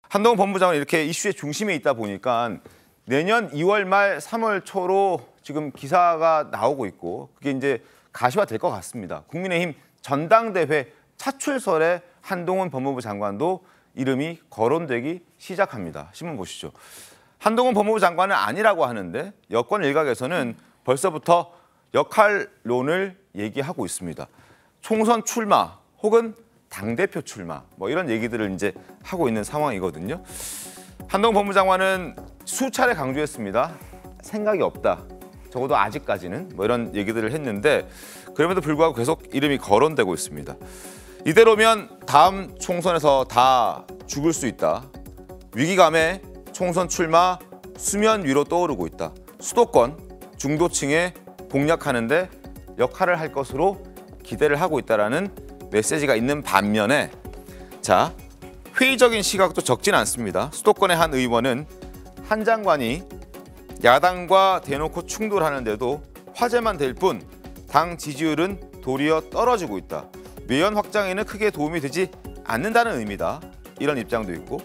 한동훈 법무장관이 이렇게 이슈의 중심에 있다 보니까 내년 2월 말 3월 초로 지금 기사가 나오고 있고 그게 이제 가시화될 것 같습니다. 국민의힘 전당대회 차출설에 한동훈 법무부 장관도 이름이 거론되기 시작합니다. 신문 보시죠. 한동훈 법무부 장관은 아니라고 하는데 여권 일각에서는 벌써부터 역할론을 얘기하고 있습니다. 총선 출마 혹은 당대표 출마 뭐 이런 얘기들을 이제 하고 있는 상황이거든요. 한동훈 법무장관은 수차례 강조했습니다. 생각이 없다. 적어도 아직까지는 뭐 이런 얘기들을 했는데 그럼에도 불구하고 계속 이름이 거론되고 있습니다. 이대로면 다음 총선에서 다 죽을 수 있다. 위기감에 총선 출마 수면 위로 떠오르고 있다. 수도권 중도층에 공략하는데 역할을 할 것으로 기대를 하고 있다라는 메시지가 있는 반면에 자 회의적인 시각도 적진 않습니다. 수도권의 한 의원은 한 장관이 야당과 대놓고 충돌하는데도 화제만 될 뿐 당 지지율은 도리어 떨어지고 있다. 매연 확장에는 크게 도움이 되지 않는다는 의미다. 이런 입장도 있고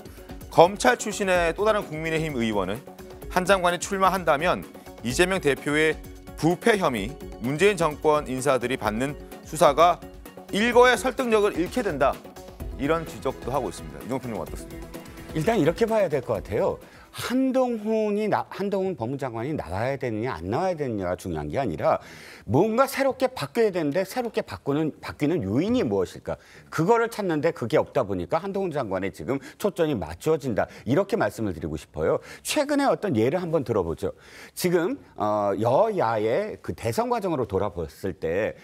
검찰 출신의 또 다른 국민의힘 의원은 한 장관이 출마한다면 이재명 대표의 부패 혐의, 문재인 정권 인사들이 받는 수사가 일거의 설득력을 잃게 된다. 이런 지적도 하고 있습니다. 이종호 평론가 어떻습니까? 일단 이렇게 봐야 될 것 같아요. 한동훈 법무장관이 나가야 되느냐 안 나와야 되느냐가 중요한 게 아니라 뭔가 새롭게 바뀌어야 되는데 새롭게 바뀌는 요인이 무엇일까? 그거를 찾는데 그게 없다 보니까 한동훈 장관의 지금 초점이 맞춰진다. 이렇게 말씀을 드리고 싶어요. 최근에 어떤 예를 한번 들어보죠. 지금 여야의 그 대선 과정으로 돌아봤을 때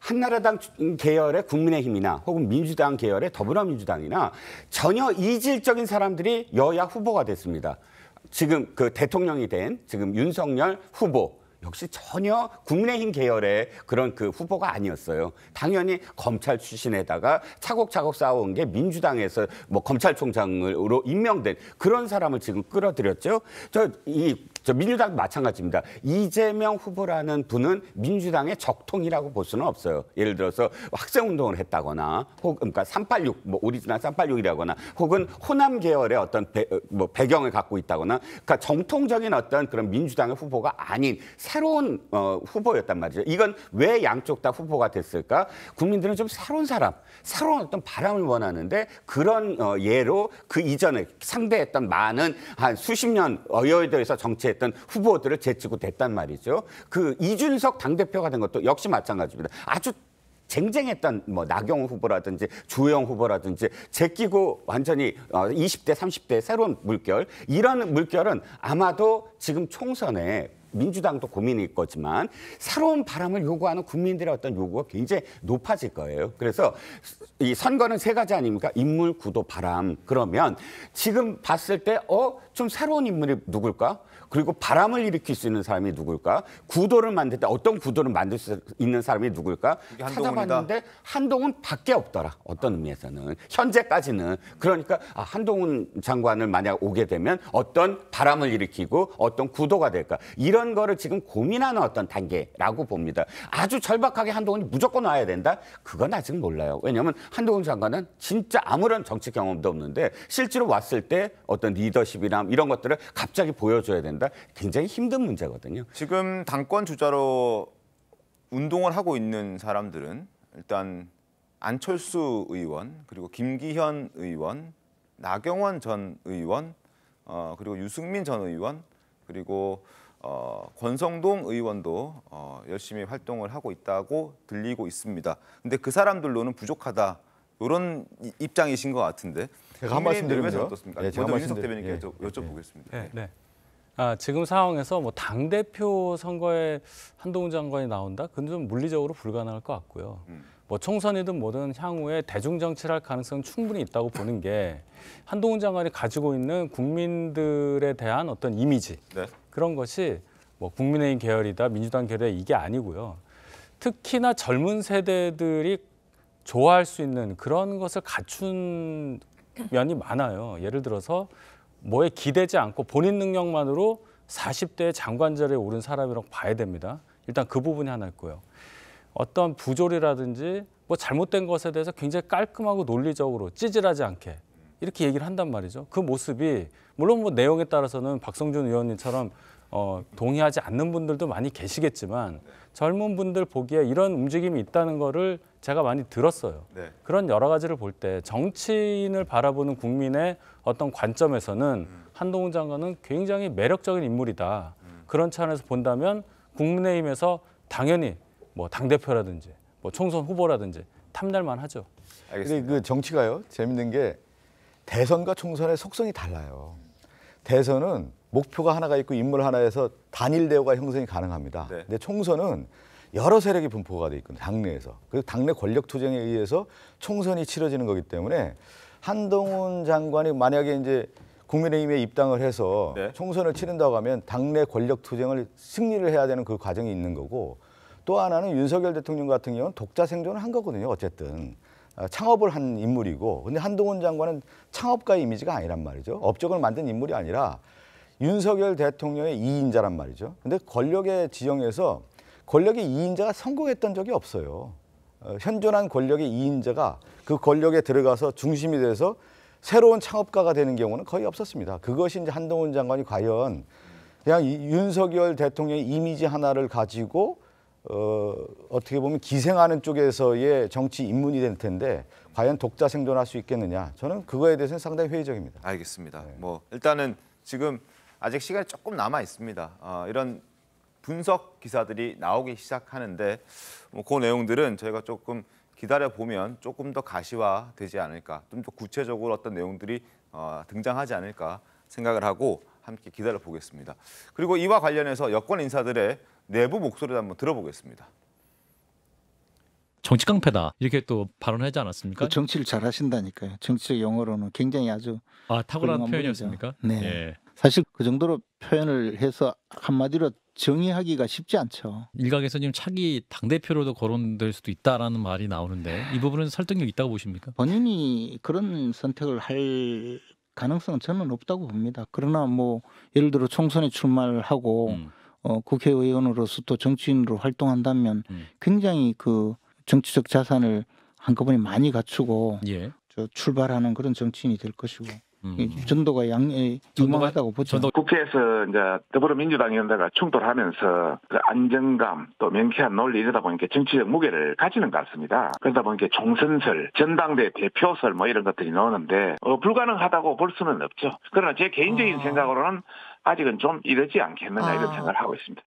한나라당 계열의 국민의힘이나 혹은 민주당 계열의 더불어민주당이나 전혀 이질적인 사람들이 여야 후보가 됐습니다. 지금 그 대통령이 된 지금 윤석열 후보 역시 전혀 국민의힘 계열의 그런 그 후보가 아니었어요. 당연히 검찰 출신에다가 차곡차곡 쌓아온 게 민주당에서 뭐 검찰총장으로 임명된 그런 사람을 지금 끌어들였죠. 저 민주당도 마찬가지입니다. 이재명 후보라는 분은 민주당의 적통이라고 볼 수는 없어요. 예를 들어서 학생운동을 했다거나 혹은 그러니까 386, 뭐 오리지널 386이라거나 혹은 호남 계열의 어떤 배경을 갖고 있다거나 그러니까 정통적인 어떤 그런 민주당의 후보가 아닌 새로운 후보였단 말이죠. 이건 왜 양쪽 다 후보가 됐을까? 국민들은 좀 새로운 사람, 새로운 어떤 바람을 원하는데 그런 예로 그 이전에 상대했던 많은 한 수십 년 여의도에서 정치했던 후보들을 제치고 됐단 말이죠. 그 이준석 당대표가 된 것도 역시 마찬가지입니다. 아주 쟁쟁했던 뭐 나경원 후보라든지 주호영 후보라든지 제끼고 완전히 20대, 30대 새로운 물결 이런 물결은 아마도 지금 총선에 민주당도 고민이 있 거지만 새로운 바람을 요구하는 국민들의 어떤 요구가 굉장히 높아질 거예요. 그래서 이 선거는 세 가지 아닙니까? 인물, 구도, 바람. 그러면 지금 봤을 때 좀 새로운 인물이 누굴까? 그리고 바람을 일으킬 수 있는 사람이 누굴까? 구도를 만들 때 어떤 구도를 만들 수 있는 사람이 누굴까? 찾아봤는데 한동훈밖에 없더라. 어떤 의미에서는. 현재까지는. 그러니까 한동훈 장관을 만약 오게 되면 어떤 바람을 일으키고 어떤 구도가 될까? 이런 거를 지금 고민하는 어떤 단계라고 봅니다. 아주 절박하게 한동훈이 무조건 와야 된다? 그건 아직 몰라요. 왜냐하면 한동훈 장관은 진짜 아무런 정치 경험도 없는데 실제로 왔을 때 어떤 리더십이나 이런 것들을 갑자기 보여줘야 된다? 굉장히 힘든 문제거든요. 지금 당권 주자로 운동을 하고 있는 사람들은 일단 안철수 의원, 그리고 김기현 의원, 나경원 전 의원, 그리고 유승민 전 의원, 그리고 권성동 의원도 열심히 활동을 하고 있다고 들리고 있습니다. 근데 그 사람들로는 부족하다. 이런 입장이신 것 같은데. 제가 한 말씀 드리면 어떻습니까? 네, 먼저 윤석 대변인께 여쭤보겠습니다. 네. 지금 상황에서 뭐 당대표 선거에 한동훈 장관이 나온다? 그건 좀 물리적으로 불가능할 것 같고요. 뭐 총선이든 뭐든 향후에 대중정치를 할 가능성은 충분히 있다고 보는 게 한동훈 장관이 가지고 있는 국민들에 대한 어떤 이미지 네. 그런 것이 뭐 국민의힘 계열이다, 민주당 계열이다 이게 아니고요. 특히나 젊은 세대들이 좋아할 수 있는 그런 것을 갖춘 면이 많아요. 예를 들어서 뭐에 기대지 않고 본인 능력만으로 40대 장관자리에 오른 사람이라고 봐야 됩니다. 일단 그 부분이 하나 있고요. 어떤 부조리라든지 뭐 잘못된 것에 대해서 굉장히 깔끔하고 논리적으로 찌질하지 않게 이렇게 얘기를 한단 말이죠. 그 모습이 물론 뭐 내용에 따라서는 박성준 의원님처럼 동의하지 않는 분들도 많이 계시겠지만 젊은 분들 보기에 이런 움직임이 있다는 거를 제가 많이 들었어요. 네. 그런 여러 가지를 볼 때 정치인을 바라보는 국민의 어떤 관점에서는 한동훈 장관은 굉장히 매력적인 인물이다. 그런 차원에서 본다면 국민의힘에서 당연히 뭐 당대표라든지 뭐 총선 후보라든지 탐날만 하죠. 알겠습니다. 근데 그 정치가요, 재밌는 게 대선과 총선의 속성이 달라요. 대선은 목표가 하나가 있고 인물 하나에서 단일 대우가 형성이 가능합니다. 네. 근데 총선은 여러 세력이 분포가 돼 있거든요. 당내에서. 그리고 당내 권력 투쟁에 의해서 총선이 치러지는 거기 때문에 한동훈 장관이 만약에 이제 국민의힘에 입당을 해서 네. 총선을 치른다고 하면 당내 권력 투쟁을 승리를 해야 되는 그 과정이 있는 거고, 또 하나는 윤석열 대통령 같은 경우는 독자 생존을 한 거거든요. 어쨌든 창업을 한 인물이고, 근데 한동훈 장관은 창업가의 이미지가 아니란 말이죠. 업적을 만든 인물이 아니라 윤석열 대통령의 2인자란 말이죠. 근데 권력의 지형에서 권력의 2인자가 성공했던 적이 없어요. 현존한 권력의 2인자가 그 권력에 들어가서 중심이 돼서 새로운 창업가가 되는 경우는 거의 없었습니다. 그것이 이제 한동훈 장관이 과연 그냥 윤석열 대통령의 이미지 하나를 가지고 어떻게 보면 기생하는 쪽에서의 정치 입문이 될 텐데 과연 독자 생존할 수 있겠느냐, 저는 그거에 대해서는 상당히 회의적입니다. 알겠습니다. 뭐 일단은 지금 아직 시간이 조금 남아 있습니다. 이런 분석 기사들이 나오기 시작하는데 뭐 그 내용들은 저희가 조금 기다려 보면 조금 더 가시화되지 않을까, 좀 더 구체적으로 어떤 내용들이 등장하지 않을까 생각을 하고 함께 기다려 보겠습니다. 그리고 이와 관련해서 여권 인사들의 내부 목소리도 한번 들어보겠습니다. 정치 깡패다 이렇게 또 발언하지 않았습니까? 그 정치를 잘 하신다니까요. 정치적 용어로는 굉장히 아주 탁월한 훌륭한 표현이었습니까? 네. 예. 사실 그 정도로 표현을 해서 한마디로 정의하기가 쉽지 않죠. 일각에서 지금 차기 당대표로도 거론될 수도 있다라는 말이 나오는데 이 부분은 설득력 있다고 보십니까? 본인이 그런 선택을 할 가능성은 저는 없다고 봅니다. 그러나 뭐 예를 들어 총선에 출마를 하고 국회의원으로서 또 정치인으로 활동한다면 굉장히 그 정치적 자산을 한꺼번에 많이 갖추고 예. 출발하는 그런 정치인이 될 것이고 전도가 유망하다고 보죠. 국회에서 이제 더불어민주당 의원들과 충돌하면서 그 안정감 또 명쾌한 논리 이러다 보니까 정치적 무게를 가지는 것 같습니다. 그러다 보니까 총선설, 전당대 대표설 뭐 이런 것들이 나오는데 불가능하다고 볼 수는 없죠. 그러나 제 개인적인 생각으로는 아직은 좀 이르지 않겠느냐 이런 생각을 하고 있습니다.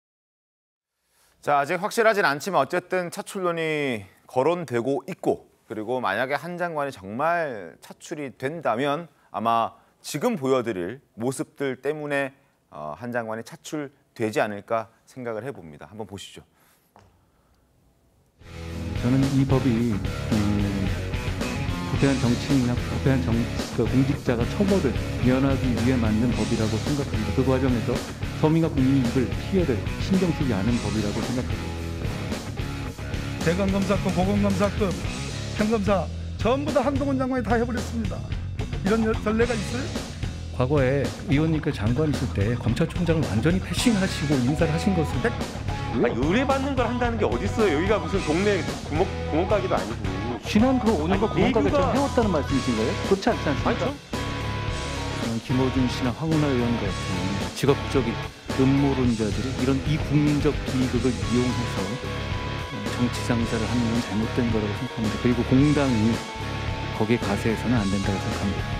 자, 아직 확실하진 않지만 어쨌든 차출론이 거론되고 있고, 그리고 만약에 한 장관이 정말 차출이 된다면 아마 지금 보여드릴 모습들 때문에 한 장관이 차출되지 않을까 생각을 해봅니다. 한번 보시죠. 저는 이 법이 부패한 정치인이나 부패한 공직자가 처벌을 면하기 위해 만든 법이라고 생각합니다. 그 과정에서 서민과 국민의 이익을 피해를 신경 쓰지 않은 법이라고 생각합니다. 대검검사급, 고검검사급, 평검사 전부 다 한동훈 장관이 다 해버렸습니다. 이런 전례가 있어요? 과거에 의원님께 장관 있을 때 검찰총장을 완전히 패싱하시고 인사를 하신 것을 의뢰받는 걸 한다는 게 어디 있어요? 여기가 무슨 동네 구멍가게도 아니고. 지난 그 5년간 구멍가게처럼 해왔다는 말씀이신가요? 그렇지 않지 않습니까? 아니, 김어준 씨나 황운하 의원 같은 직업적인 음모론자들이 이런 이국민적 비극을 이용해서 정치 장사를 하는 건 잘못된 거라고 생각합니다. 그리고 공당이 거기에 가세해서는 안 된다고 생각합니다.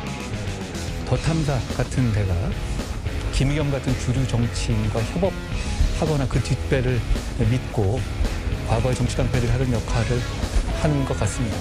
더 탐사 같은 데가 김의겸 같은 주류 정치인과 협업하거나 그 뒷배를 믿고 과거의 정치 깡패들이 하던 역할을 하는 것 같습니다.